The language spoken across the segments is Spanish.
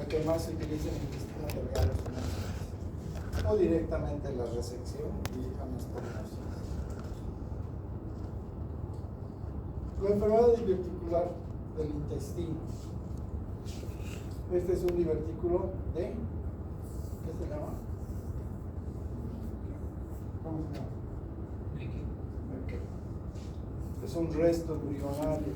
la que más se utiliza en el intestino delgado o directamente la resección y anastomosis. La enfermedad diverticular del intestino. Este es un divertículo de, ¿qué se llama? ¿Cómo se llama? Es un resto embrionario,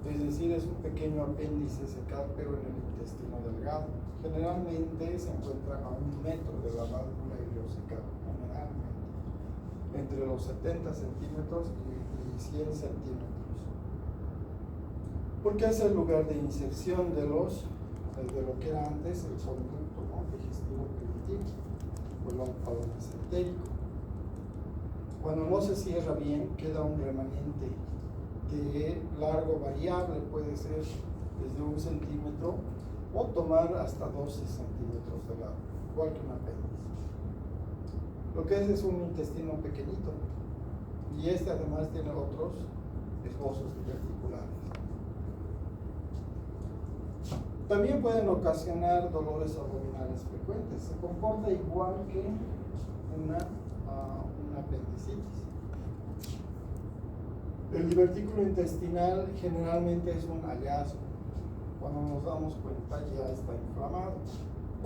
es decir, es un pequeño apéndice secal, pero en el intestino delgado. Generalmente se encuentra a 1 metro de la válvula ileocecal, generalmente, entre los 70 centímetros y 100 centímetros. Porque es el lugar de inserción de lo que era antes el conducto, ¿no?, digestivo primitivo, o el omphalomesentérico. Cuando no se cierra bien, queda un remanente de largo variable, puede ser desde 1 centímetro o tomar hasta 12 centímetros de largo, igual que un apéndice. Lo que es un intestino pequeñito, y este además tiene otros esbozos diverticulares. También pueden ocasionar dolores abdominales frecuentes. Se comporta igual que una apendicitis. El divertículo intestinal generalmente es un hallazgo. Cuando nos damos cuenta ya está inflamado.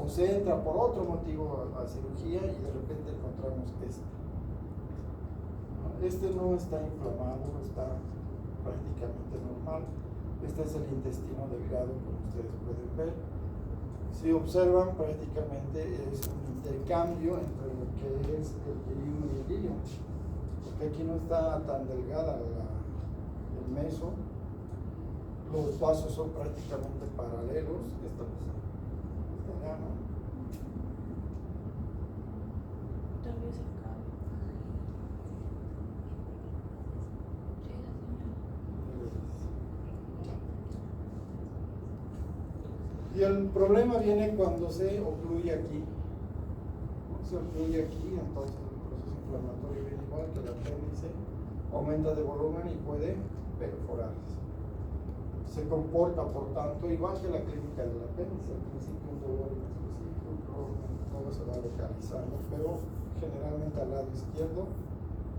O se entra por otro motivo a cirugía y de repente encontramos este. Este no está inflamado, está prácticamente normal. Este es el intestino delgado, como ustedes pueden ver. Si observan, prácticamente es un intercambio entre lo que es el ilium y el ilium, porque aquí no está tan delgada el meso, los vasos son prácticamente paralelos. Esto es allá, ¿no? Tal vez acá. Y el problema viene cuando se ocluye aquí. Se ocluye aquí, entonces el proceso inflamatorio viene igual que el apéndice, aumenta de volumen y puede perforarse. Se comporta, por tanto, igual que la clínica del apéndice. Al principio un dolor inespecífico, todo se va localizando, pero generalmente al lado izquierdo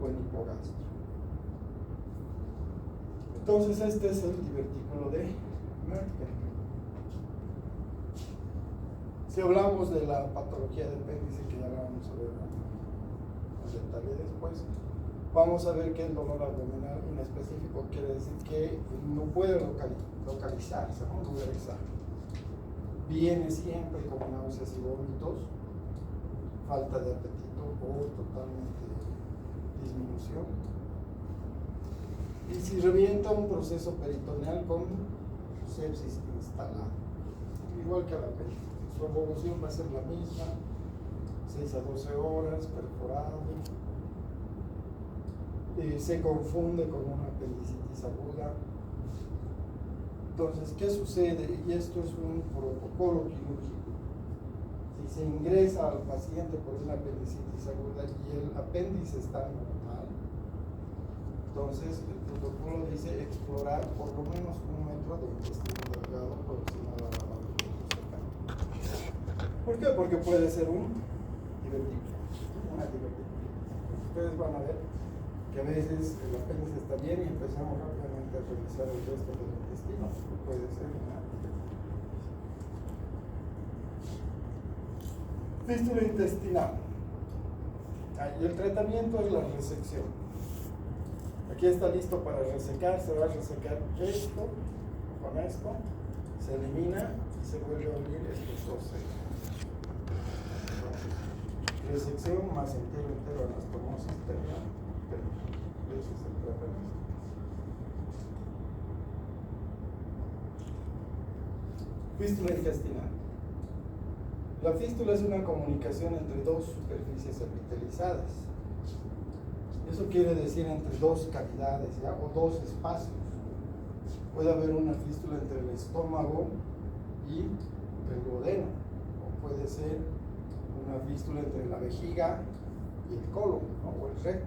o en hipogastro. Entonces este es el divertículo de Merkel. Si hablamos de la patología del apéndice, que ya la vamos a ver en detalle después, vamos a ver que el dolor abdominal inespecífico quiere decir que no puede localizarse, no localizar. Viene siempre con náuseas y vómitos, falta de apetito o totalmente disminución. Y si revienta, un proceso peritoneal con sepsis instalada, igual que el apéndice. Su evolución va a ser la misma, 6 a 12 horas, perforado. Se confunde con una apendicitis aguda. Entonces, ¿qué sucede? Y esto es un protocolo quirúrgico. Si se ingresa al paciente por una apendicitis aguda y el apéndice está normal, entonces el protocolo dice explorar por lo menos 1 metro de intestino delgado aproximado a la válvula ileocecal. ¿Por qué? Porque puede ser un divertículo, una diverticulita. Ustedes van a ver que a veces el apéndice está bien y empezamos rápidamente a revisar el resto del intestino. Puede ser una fístula intestinal. Y el tratamiento es la resección. Aquí está listo para resecar. Se va a resecar esto con esto, se elimina y se vuelve a unir estos dos sellos. Resección más entero anastomosis terminal. Ese es el tratamiento. Fístula intestinal. La fístula es una comunicación entre dos superficies epitelizadas. Eso quiere decir entre dos cavidades, ¿ya? O dos espacios. Puede haber una fístula entre el estómago y el duodeno, o puede ser una fístula entre la vejiga y el colon, ¿no? O el recto,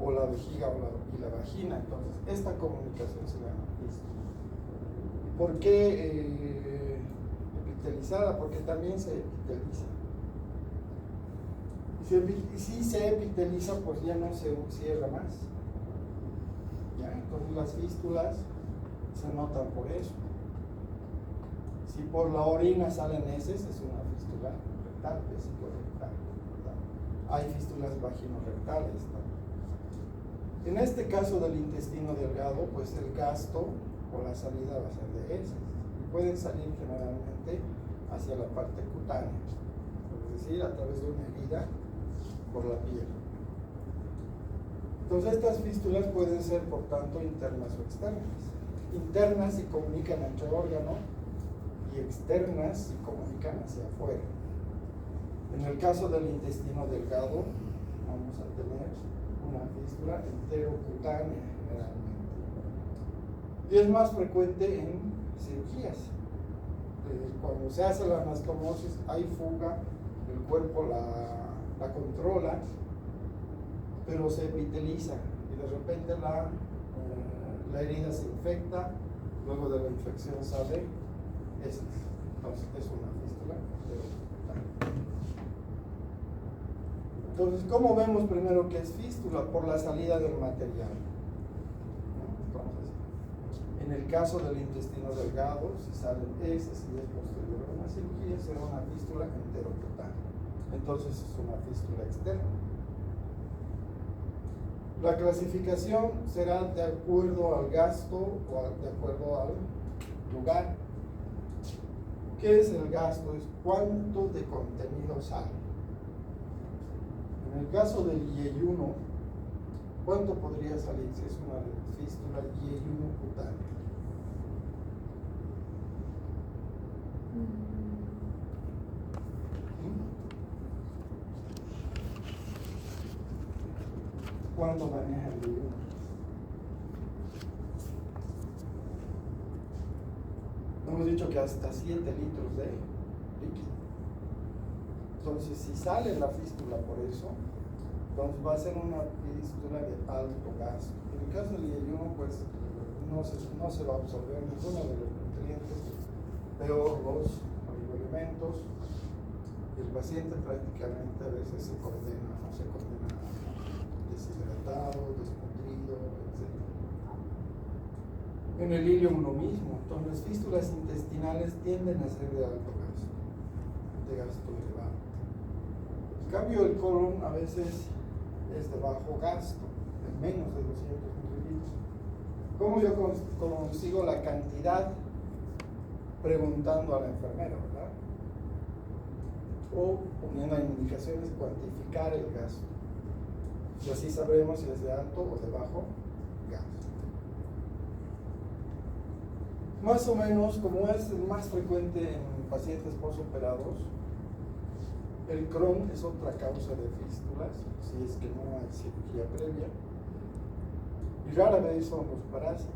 o la vejiga y la vagina. Entonces, esta comunicación se llama fístula. ¿Por qué epitelizada, porque también se epiteliza. Y si se epiteliza, pues ya no se cierra más. ¿Ya? Entonces las fístulas se notan por eso. Si por la orina salen heces, es una fístula rectal, vesicorectal, ¿verdad? Hay fístulas vaginorrectales, ¿no? En este caso del intestino delgado, pues el gasto o la salida va a ser de heces. Y pueden salir generalmente hacia la parte cutánea, es decir, a través de una herida por la piel. Entonces estas fístulas pueden ser, por tanto, internas o externas. Internas si comunican entre órgano y externas si comunican hacia afuera. En el caso del intestino delgado, vamos a tener una fístula enterocutánea generalmente. Y es más frecuente en cirugías. Cuando se hace la anastomosis hay fuga, el cuerpo la controla, pero se epiteliza y de repente la herida se infecta, luego de la infección sale heces. Entonces es una fístula enterocutánea. Entonces, ¿cómo vemos primero que es fístula? Por la salida del material. Entonces, en el caso del intestino delgado, si salen heces y es posterior a una cirugía, será una fístula enterocutánea. Entonces es una fístula externa. La clasificación será de acuerdo al gasto o de acuerdo al lugar. ¿Qué es el gasto? Es cuánto de contenido sale. En el caso del IE1, ¿cuánto podría salir si es una fístula IE1 cutánea? ¿Cuánto maneja el IE1? Hemos dicho que hasta 7 litros de líquido. Entonces, si sale la fístula por eso, entonces va a ser una fístula de alto gasto. En el caso del IE1, pues no se va a absorber ninguno de los nutrientes, peor los oligoelementos, y el paciente prácticamente a veces se condena deshidratado, desnutrido, etc. En el ILIUM lo mismo. Entonces las fístulas intestinales tienden a ser de alto gasto, de gasto elevado. En cambio el colon a veces es de bajo gasto, de menos de 200 mililitros. ¿Cómo yo consigo la cantidad? Preguntando a la enfermera, ¿verdad? O poniendo en indicaciones cuantificar el gasto. Y así sabremos si es de alto o de bajo gasto. Más o menos, como es más frecuente en pacientes postoperados, el Crohn es otra causa de fístulas, si es que no hay cirugía previa, y rara vez son los parásitos.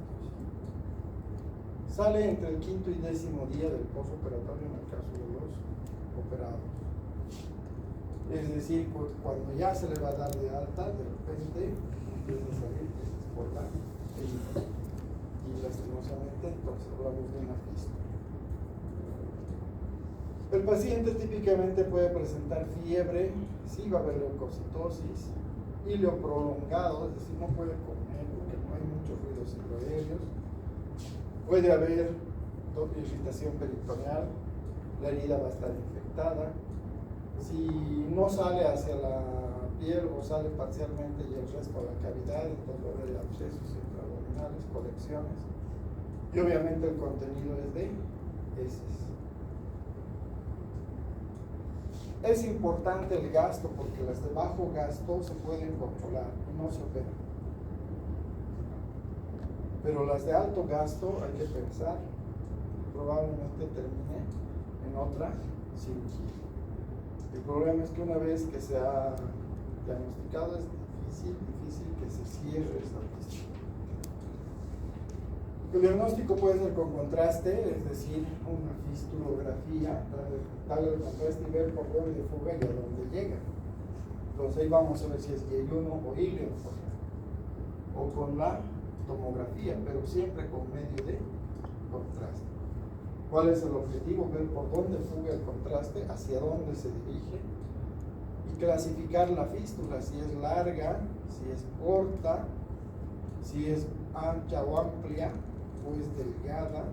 Sale entre el 5º y 10º día del postoperatorio en el caso de los operados. Es decir, cuando ya se le va a dar de alta, de repente empieza a salir por la herida. Y lastimosamente, entonces hablamos de una fístula. El paciente típicamente puede presentar fiebre, sí va a haber leucocitosis, hilio prolongado, es decir, no puede comer porque no hay muchos ruidos hidroaéreos. Puede haber irritación peritoneal, la herida va a estar infectada. Si no sale hacia la piel o sale parcialmente y el resto a la cavidad, entonces va a haber abscesos intraabdominales, colecciones. Y obviamente el contenido es de heces. Es importante el gasto porque las de bajo gasto se pueden controlar y no se operan. Pero las de alto gasto hay que pensar, probablemente termine en otra cirugía. El problema es que una vez que se ha diagnosticado es difícil que se cierre esta fístula. El diagnóstico puede ser con contraste, es decir, una fistulografía, darle el contraste y ver por dónde fuga y a dónde llega. Entonces ahí vamos a ver si es IE1 o ILIUM, o con la tomografía, pero siempre con medio de contraste. ¿Cuál es el objetivo? Ver por dónde fuga el contraste, hacia dónde se dirige y clasificar la fístula, si es larga, si es corta, si es ancha o amplia o es delgada.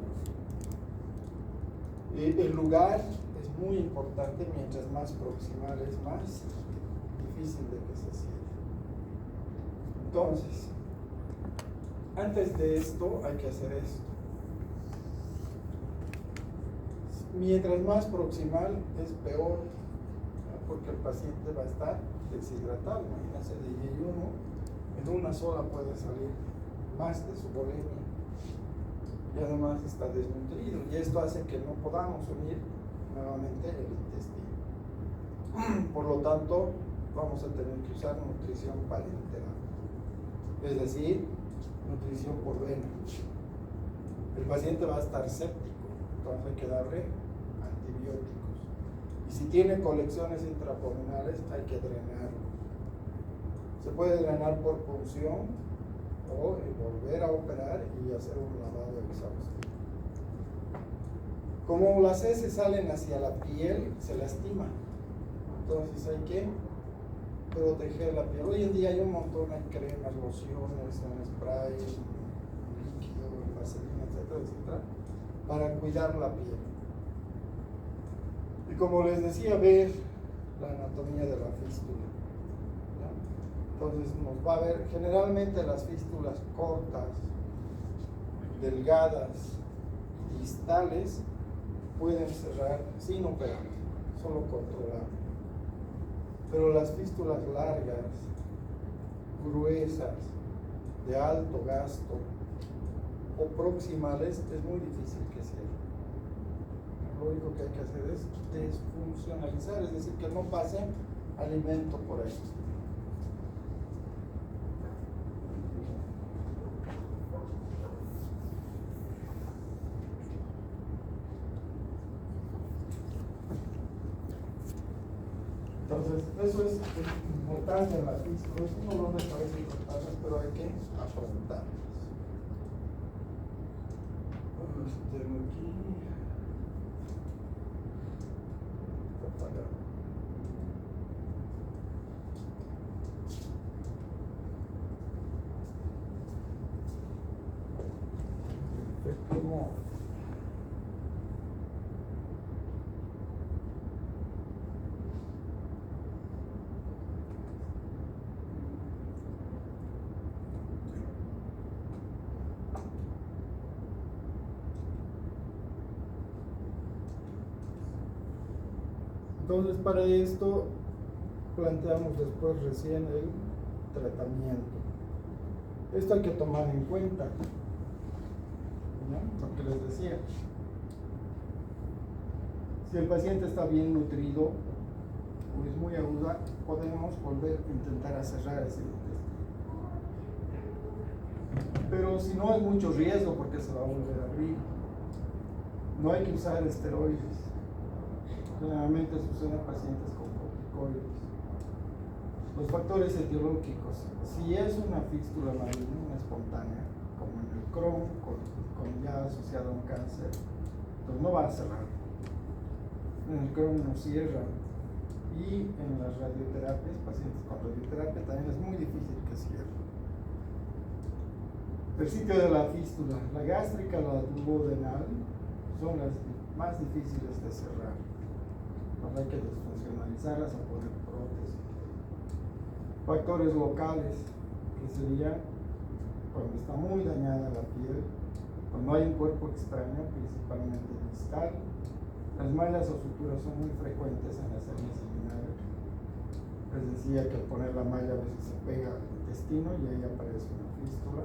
El lugar es muy importante, mientras más proximal es más difícil de que se cierre. Entonces, antes de esto hay que hacer esto. Mientras más proximal es peor, ¿no? Porque el paciente va a estar deshidratado. Imagínense, de ayuno, en una sola puede salir más de su volemia y además está desnutrido, y esto hace que no podamos unir nuevamente el intestino. Por lo tanto, vamos a tener que usar nutrición parenteral, es decir, nutrición por vena. El paciente va a estar séptico, entonces hay que darle antibióticos. Y si tiene colecciones intraabdominales, hay que drenarlo. Se puede drenar por punción o volver a operar y hacer un lavado exhaustivo. Como las heces salen hacia la piel, se lastima. Entonces hay que proteger la piel. Hoy en día hay un montón de cremas, lociones, en spray, líquido, vaselina, etcétera, etcétera, para cuidar la piel. Y como les decía, ver la anatomía de la fístula. Entonces nos va a ver generalmente las fístulas cortas, delgadas, distales, pueden cerrar sin operar, solo controlar. Pero las fístulas largas, gruesas, de alto gasto o proximales es muy difícil que cierren. Lo único que hay que hacer es desfuncionalizar, es decir, que no pase alimento por ahí. Entonces, eso es importante en la fístula. Es un dolor de cabeza importante, pero hay que afrontarlos. Tengo aquí. Está apagado. Perfecto. Entonces, para esto planteamos después recién el tratamiento. Esto hay que tomar en cuenta, ¿no? Lo que les decía. Si el paciente está bien nutrido o es muy aguda, podemos volver a intentar a cerrar ese intestino. Pero si no, hay mucho riesgo porque se va a volver a abrir. No hay que usar esteroides. Generalmente sucede en pacientes con corticoides. Los factores etiológicos. Si es una fístula maligna, una espontánea, como en el Crohn, con ya asociado a un cáncer, pues no va a cerrar. En el Crohn no cierra. Y en las radioterapias, pacientes con radioterapia, también es muy difícil que cierre. El sitio de la fístula, la gástrica, la duodenal, son las más difíciles de cerrar. Hay que desfuncionalizarlas o poner prótesis. Factores locales, que sería cuando está muy dañada la piel, cuando hay un cuerpo extraño, principalmente distal. Las mallas o suturas son muy frecuentes en las hernias inguinales. Les decía que al poner la malla a veces se pega al intestino y ahí aparece una fístula.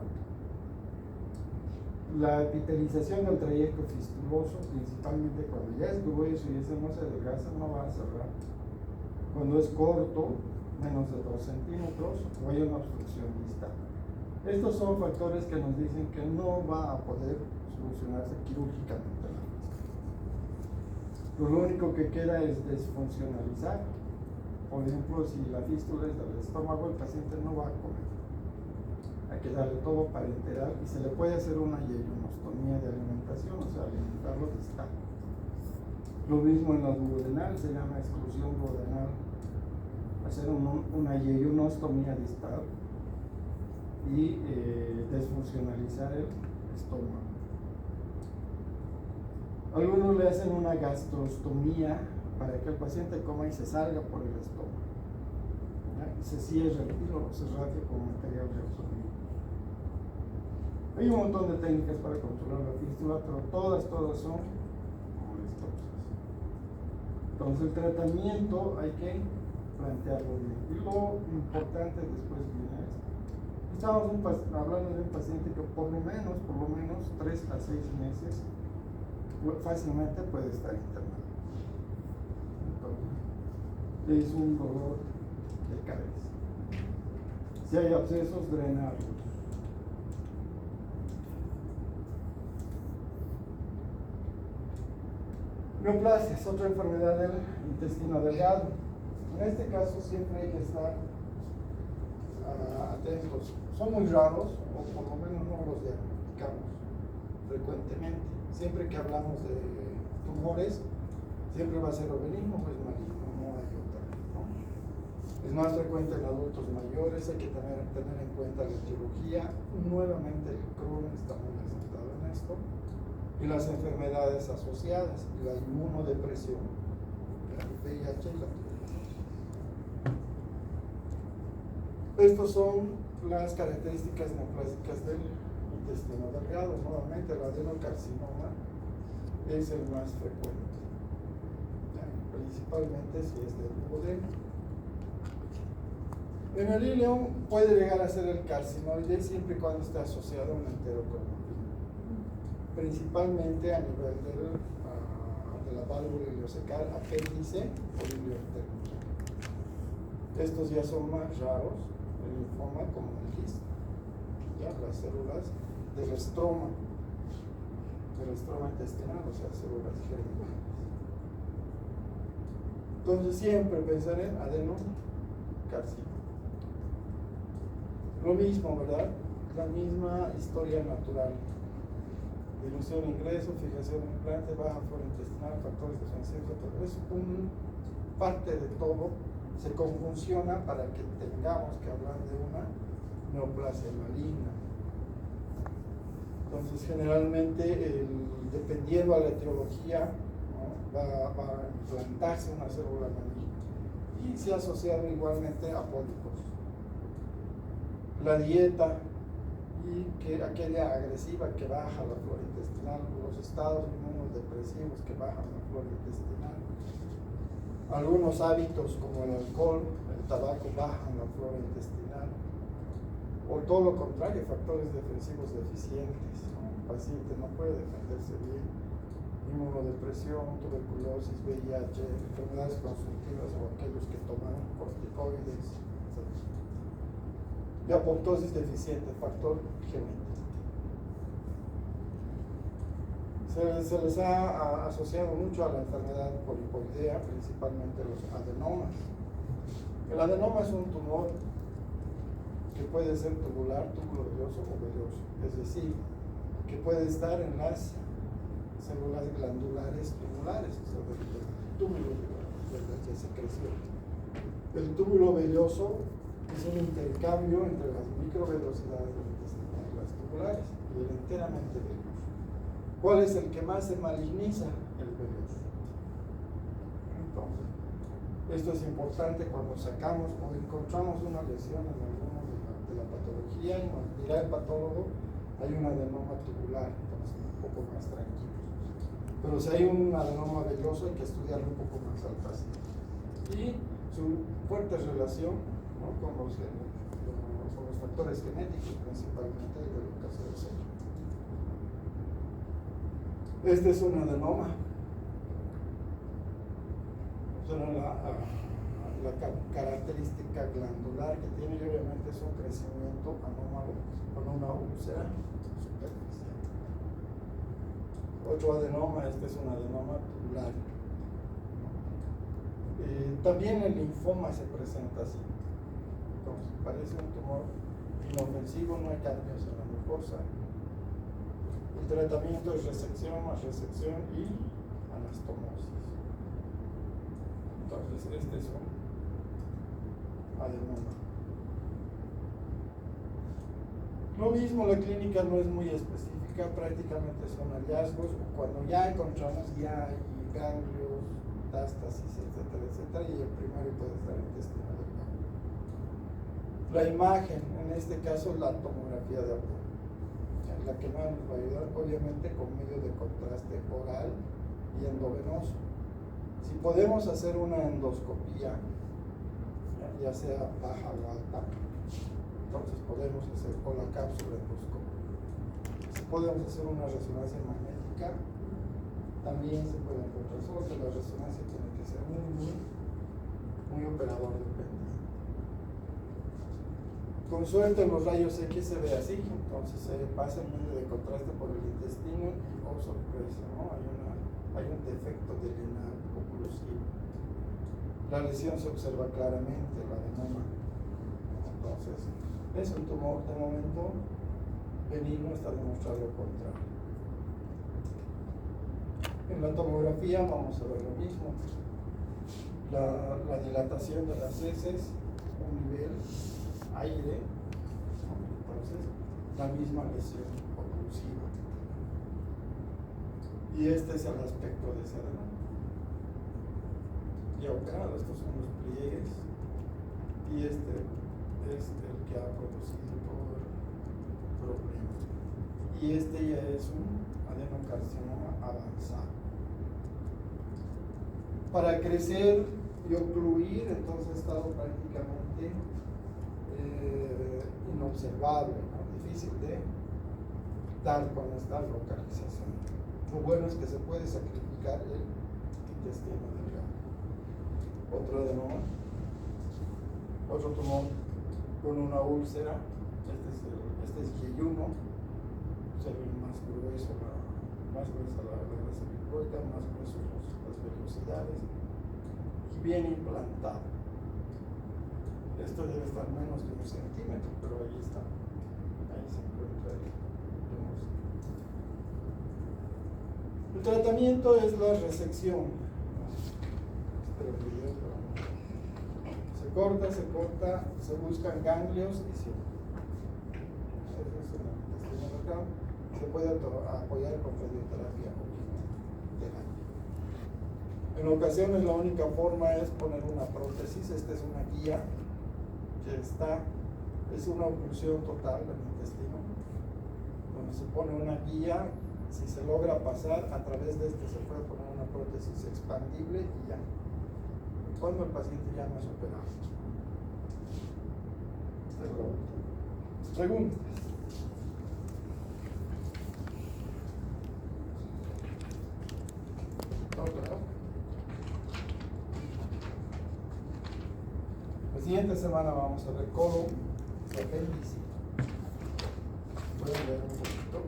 La epitelización del trayecto fistuloso, principalmente cuando ya es grueso y ese no se adelgaza, no va a cerrar. Cuando es corto, menos de 2 centímetros, o hay una obstrucción distal. Estos son factores que nos dicen que no va a poder solucionarse quirúrgicamente la fístula. Lo único que queda es desfuncionalizar. Por ejemplo, si la fístula es del estómago, el paciente no va a comer. Hay que darle todo parenteral y se le puede hacer una yeyonostomía de alimentación, o sea, alimentarlo distal. Lo mismo en la duodenal, se llama exclusión duodenal. Hacer una yeyonostomía distal y desfuncionalizar el estómago. Algunos le hacen una gastrostomía para que el paciente coma y se salga por el estómago. ¿Ya? Se cierra el hilo, se radia con material reabsorbido. Hay un montón de técnicas para controlar la fístula, pero todas son molestosas. Entonces el tratamiento hay que plantearlo bien. Y lo importante después viene esto. Estamos hablando de un paciente que por lo menos 3 a 6 meses fácilmente puede estar internado. Entonces, es un dolor de cabeza. Si hay abscesos, drenarlos. Neoplasia es otra enfermedad del intestino delgado. En este caso siempre hay que estar atentos. Son muy raros, o por lo menos no los diagnosticamos frecuentemente. Siempre que hablamos de tumores, siempre va a ser o benigno o es maligno, no hay otra, ¿no? Es más frecuente en adultos mayores, hay que tener en cuenta la etiología. Nuevamente el Crohn está muy acertado en esto. Y las enfermedades asociadas, la inmunodepresión, la VIH y la tuberculosis. Estas son las características neoplásicas del intestino delgado. Nuevamente, el adenocarcinoma es el más frecuente, principalmente si es del duodeno. En el ileum puede llegar a ser el carcinoide siempre y cuando esté asociado a un enterocromopina, principalmente a nivel de la válvula ileocecal, apéndice o ileotermo. Estos ya son más raros, el linfoma como el GIST, ya las células del estroma intestinal, o sea, células germinales. Entonces siempre pensar en adenocarcinoma. Lo mismo, ¿verdad? La misma historia natural. Dilución, ingreso, fijación, implante, baja flora intestinal, factores defensivos, es parte de todo, se conjunciona para que tengamos que hablar de una neoplasia maligna. Entonces, generalmente, dependiendo a la etiología, ¿no? va a implantarse una célula maligna y se ha asociado igualmente a pólipos. La dieta y que aquella agresiva que baja la flora intestinal, los estados inmunodepresivos que bajan la flora intestinal, algunos hábitos como el alcohol, el tabaco bajan la flora intestinal, o todo lo contrario, factores defensivos deficientes, ¿no? El paciente no puede defenderse bien, inmunodepresión, tuberculosis, VIH, enfermedades consultivas o aquellos que toman corticoides, etc. Y apoptosis deficiente, factor genético. Se les ha asociado mucho a la enfermedad polipoidea, principalmente los adenomas. El adenoma es un tumor que puede ser tubular, túbulo velloso o velloso, es decir, que puede estar en las células glandulares tumulares, o sea, del túbulo de secreción. El túbulo velloso es un intercambio entre las microvellosidades del intestino y las tubulares, y el enteramente velloso. ¿Cuál es el que más se maligniza? El velloso. Entonces, esto es importante cuando sacamos o encontramos una lesión en alguno de la patología y nos dirá el patólogo, hay un adenoma tubular, entonces un poco más tranquilos. Pero si hay un adenoma velloso hay que estudiarlo un poco más al paciente. Y su fuerte relación, ¿no? con los factores genéticos, principalmente el del cáncer de seno. Este es un adenoma. La característica glandular que tiene, y obviamente es un crecimiento anómalo con una úlcera superficial. Otro adenoma, este es un adenoma tubular. También el linfoma se presenta así. Entonces, parece un tumor inofensivo, no hay cambios en la mucosa. El tratamiento es resección más resección y anastomosis. Entonces, este es un adenoma. Lo mismo, la clínica no es muy específica, prácticamente son hallazgos. Cuando ya encontramos, ya hay ganglios, metástasis, etcétera, etcétera, y el primario puede estar en intestino delgado. La imagen, en este caso, la tomografía de abdomen, la que más nos va a ayudar, obviamente, con medio de contraste oral y endovenoso. Si podemos hacer una endoscopía, ya sea baja o alta, entonces podemos hacer con la cápsula endoscopia. Si podemos hacer una resonancia magnética, también se puede encontrar, solo que la resonancia tiene que ser muy operador dependiente. Con suerte los rayos X se ve así, entonces se pasa el medio de contraste por el intestino y, oh sorpresa, ¿no? Hay un defecto de lineal oclusivo. La lesión se observa claramente, el adenoma. Entonces, es un tumor de momento benigno, está demostrado lo contrario. En la tomografía vamos a ver lo mismo. La dilatación de las heces, un nivel aire, entonces la misma lesión oclusiva. Y este es el aspecto de ese adenoma. Ya operado, estos son los pliegues, y este es el que ha producido todo el problema. Y este ya es un adenocarcinoma avanzado. Para crecer y ocluir, entonces ha estado prácticamente inobservable, ¿no? Difícil de dar con esta localización. Lo bueno es que se puede sacrificar el intestino delgado. Otro adenoma, otro tumor con una úlcera. Este es Y1, se ve más grueso más gruesa la grasa lipoica, más gruesos las velocidades y bien implantado. Esto debe estar menos de 1 centímetro, pero ahí está. Ahí se encuentra el diagnóstico. El tratamiento es la resección. Se corta, se buscan ganglios y se puede apoyar con radioterapia o quimioterapia. En ocasiones la única forma es poner una prótesis. Esta es una guía que es una oclusión total del intestino, donde se pone una guía. Si se logra pasar, a través de este se puede poner una prótesis expandible y ya. Cuando el paciente ya no es operado. Preguntas. La siguiente semana vamos a ver colon, apéndice. Pueden ver un poquito.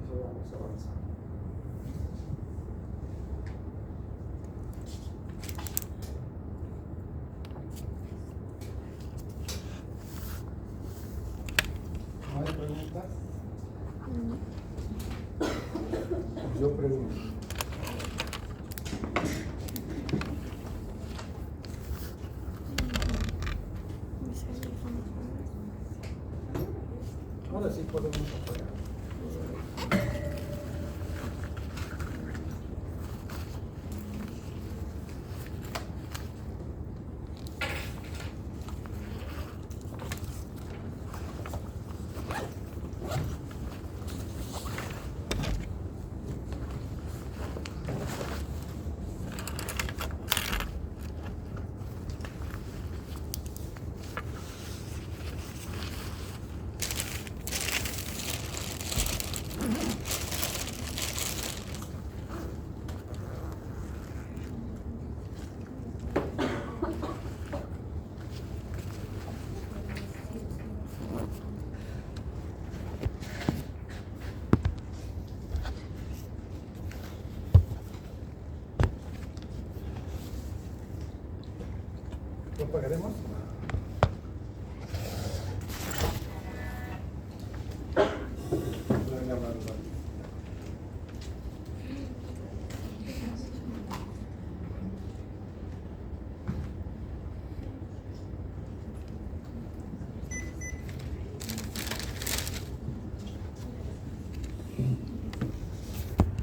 Eso vamos a avanzar. ¿No hay preguntas? Yo pregunto. Ahora sí podemos apoyar. ¿Lo pagaremos? Bye.